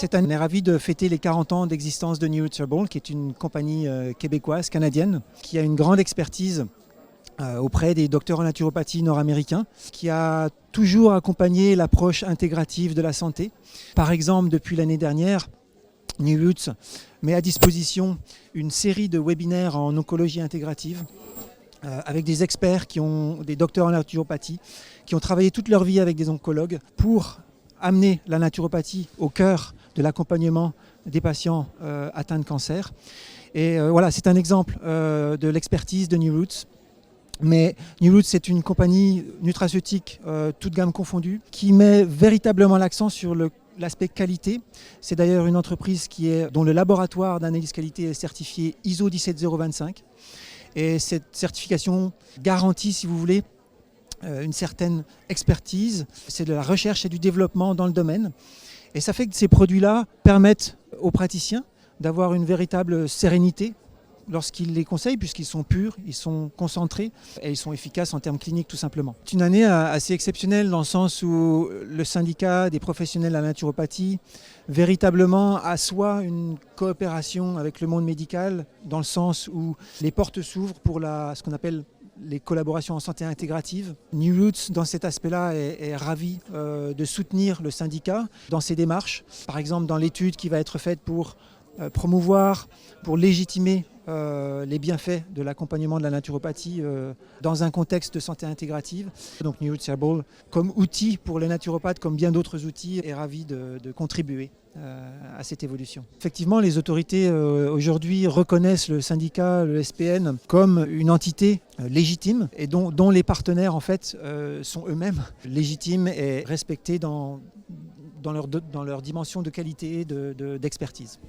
Cette année, on est ravis de fêter les 40 ans d'existence de New Roots Herbal, qui est une compagnie québécoise, canadienne, qui a une grande expertise auprès des docteurs en naturopathie nord-américains, qui a toujours accompagné l'approche intégrative de la santé. Par exemple, depuis l'année dernière, New Roots met à disposition une série de webinaires en oncologie intégrative avec des experts, des docteurs en naturopathie, qui ont travaillé toute leur vie avec des oncologues pour amener la naturopathie au cœur de l'accompagnement des patients atteints de cancer. Et voilà, c'est un exemple de l'expertise de New Roots. Mais New Roots, c'est une compagnie nutraceutique, toute gamme confondue, qui met véritablement l'accent sur l'aspect qualité. C'est d'ailleurs une entreprise dont le laboratoire d'analyse qualité est certifié ISO 17025. Et cette certification garantit, si vous voulez, une certaine expertise. C'est de la recherche et du développement dans le domaine. Et ça fait que ces produits-là permettent aux praticiens d'avoir une véritable sérénité lorsqu'ils les conseillent, puisqu'ils sont purs, ils sont concentrés et ils sont efficaces en termes cliniques tout simplement. C'est une année assez exceptionnelle dans le sens où le syndicat des professionnels de la naturopathie véritablement assoit une coopération avec le monde médical, dans le sens où les portes s'ouvrent pour ce qu'on appelle les collaborations en santé intégrative. New Roots, dans cet aspect-là, est ravi de soutenir le syndicat dans ses démarches. Par exemple, dans l'étude qui va être faite pour promouvoir, pour légitimer les bienfaits de l'accompagnement de la naturopathie dans un contexte de santé intégrative. Donc New Roots Herbal, comme outil pour les naturopathes, comme bien d'autres outils, est ravi de contribuer à cette évolution. Effectivement, les autorités aujourd'hui reconnaissent le syndicat, le SPN, comme une entité légitime et dont les partenaires en fait sont eux-mêmes légitimes et respectés dans leur dimension de qualité et d'expertise.